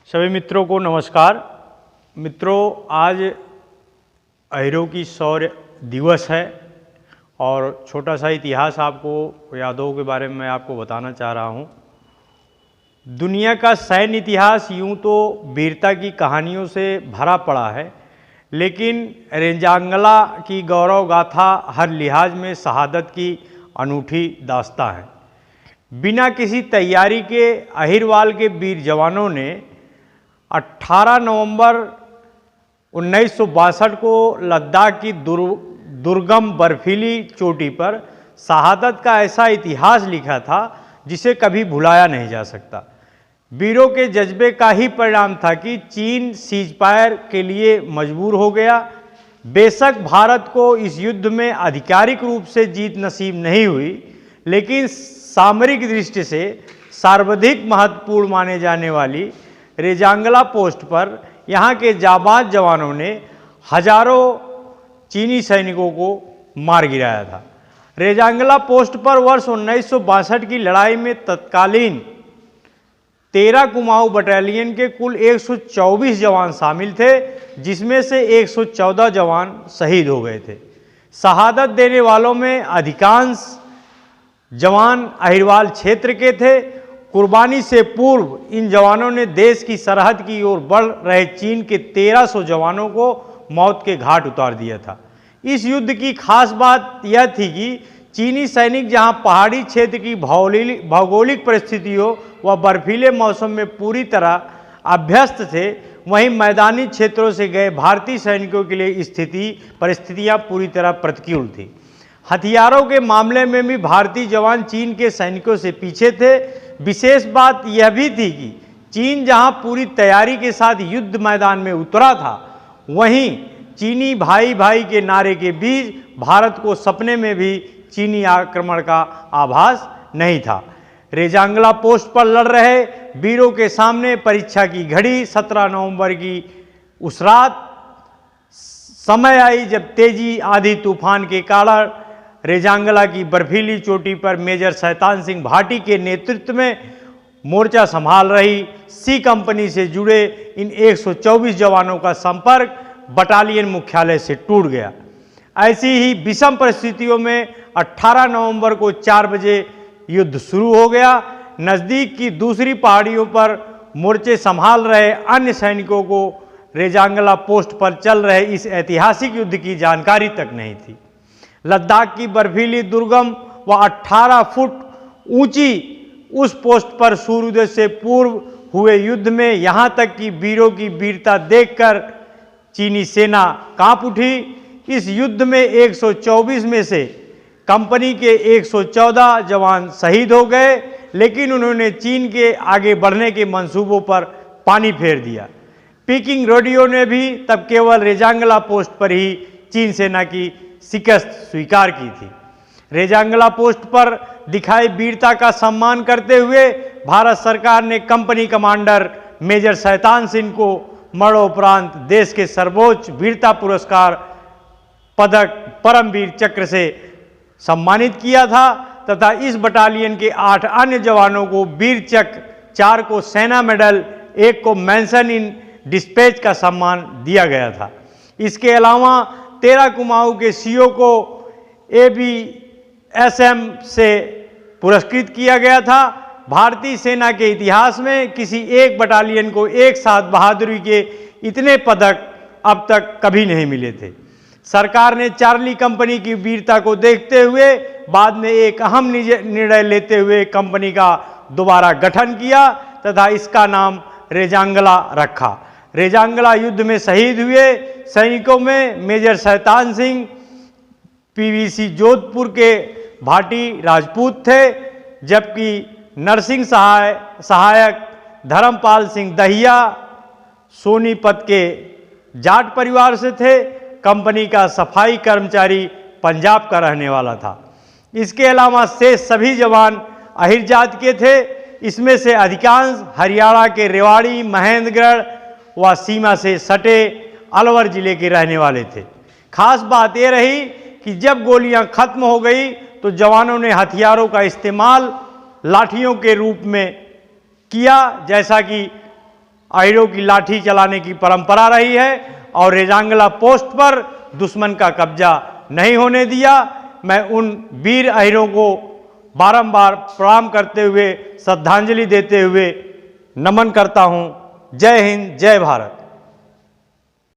सभी मित्रों को नमस्कार। मित्रों, आज अहीरों की शौर्य दिवस है और छोटा सा इतिहास आपको यादवों के बारे में मैं आपको बताना चाह रहा हूँ। दुनिया का सैन्य इतिहास यूँ तो वीरता की कहानियों से भरा पड़ा है, लेकिन रेंजांगला की गौरव गाथा हर लिहाज में शहादत की अनूठी दास्तां है। बिना किसी तैयारी के अहिरवाल के वीर जवानों ने 18 नवंबर 1962 को लद्दाख की दुर्गम बर्फीली चोटी पर शहादत का ऐसा इतिहास लिखा था जिसे कभी भुलाया नहीं जा सकता। वीरों के जज्बे का ही परिणाम था कि चीन सीजफायर के लिए मजबूर हो गया। बेशक भारत को इस युद्ध में आधिकारिक रूप से जीत नसीब नहीं हुई, लेकिन सामरिक दृष्टि से सर्वाधिक महत्वपूर्ण माने जाने वाली रेजांगला पोस्ट पर यहाँ के जाबाज जवानों ने हजारों चीनी सैनिकों को मार गिराया था। रेजांगला पोस्ट पर वर्ष 1962 की लड़ाई में तत्कालीन 13 कुमाऊं बटालियन के कुल 124 जवान शामिल थे, जिसमें से 114 जवान शहीद हो गए थे। शहादत देने वालों में अधिकांश जवान अहिरवाल क्षेत्र के थे। कुर्बानी से पूर्व इन जवानों ने देश की सरहद की ओर बढ़ रहे चीन के 1300 जवानों को मौत के घाट उतार दिया था। इस युद्ध की खास बात यह थी कि चीनी सैनिक जहां पहाड़ी क्षेत्र की भौगोलिक परिस्थितियों व बर्फीले मौसम में पूरी तरह अभ्यस्त थे, वहीं मैदानी क्षेत्रों से गए भारतीय सैनिकों के लिए परिस्थितियां पूरी तरह प्रतिकूल थी। हथियारों के मामले में भी भारतीय जवान चीन के सैनिकों से पीछे थे। विशेष बात यह भी थी कि चीन जहां पूरी तैयारी के साथ युद्ध मैदान में उतरा था, वहीं चीनी भाई भाई के नारे के बीच भारत को सपने में भी चीनी आक्रमण का आभास नहीं था। रेजांगला पोस्ट पर लड़ रहे वीरों के सामने परीक्षा की घड़ी 17 नवंबर की उस रात समय आई जब तेजी आंधी तूफान के कारण रेजांगला की बर्फीली चोटी पर मेजर शैतान सिंह भाटी के नेतृत्व में मोर्चा संभाल रही सी कंपनी से जुड़े इन 124 जवानों का संपर्क बटालियन मुख्यालय से टूट गया। ऐसी ही विषम परिस्थितियों में 18 नवंबर को 4 बजे युद्ध शुरू हो गया। नज़दीक की दूसरी पहाड़ियों पर मोर्चे संभाल रहे अन्य सैनिकों को रेजांगला पोस्ट पर चल रहे इस ऐतिहासिक युद्ध की जानकारी तक नहीं थी। लद्दाख की बर्फीली दुर्गम व 18 फुट ऊंची उस पोस्ट पर सूर्योदय से पूर्व हुए युद्ध में यहाँ तक कि वीरों की वीरता देखकर चीनी सेना कांप उठी। इस युद्ध में 124 में से कंपनी के 114 जवान शहीद हो गए, लेकिन उन्होंने चीन के आगे बढ़ने के मंसूबों पर पानी फेर दिया। पीकिंग रेडियो ने भी तब केवल रेजांगला पोस्ट पर ही चीन सेना की शिकस्त स्वीकार की थी। रेजांगला पोस्ट पर दिखाई वीरता का सम्मान करते हुए भारत सरकार ने company commander major Shaitan Singh को मरणोपरांत देश के सर्वोच्च वीरता पुरस्कार पदक परमवीर चक्र से सम्मानित किया था तथा इस बटालियन के 8 अन्य जवानों को वीर चक्र, 4 को सेना मेडल, 1 को मेंशन इन डिस्पैच का सम्मान दिया गया था। इसके अलावा 13 कुमाऊं के सीओ को ABSM से पुरस्कृत किया गया था। भारतीय सेना के इतिहास में किसी एक बटालियन को एक साथ बहादुरी के इतने पदक अब तक कभी नहीं मिले थे। सरकार ने चार्ली कंपनी की वीरता को देखते हुए बाद में एक अहम निर्णय लेते हुए कंपनी का दोबारा गठन किया तथा इसका नाम रेजांगला रखा। रेजांगला युद्ध में शहीद हुए सैनिकों में मेजर शैतान सिंह PVC जोधपुर के भाटी राजपूत थे, जबकि नरसिंह सहायक धर्मपाल सिंह दहिया सोनीपत के जाट परिवार से थे। कंपनी का सफाई कर्मचारी पंजाब का रहने वाला था। इसके अलावा शेष सभी जवान अहिर जात के थे। इसमें से अधिकांश हरियाणा के रेवाड़ी, महेंद्रगढ़ व सीमा से सटे अलवर जिले के रहने वाले थे। खास बात यह रही कि जब गोलियां खत्म हो गई तो जवानों ने हथियारों का इस्तेमाल लाठियों के रूप में किया, जैसा कि अहीरों की लाठी चलाने की परंपरा रही है और रेजांगला पोस्ट पर दुश्मन का कब्जा नहीं होने दिया। मैं उन वीर अहीरों को बारंबार प्रणाम करते हुए, श्रद्धांजलि देते हुए नमन करता हूं। जय हिंद, जय भारत।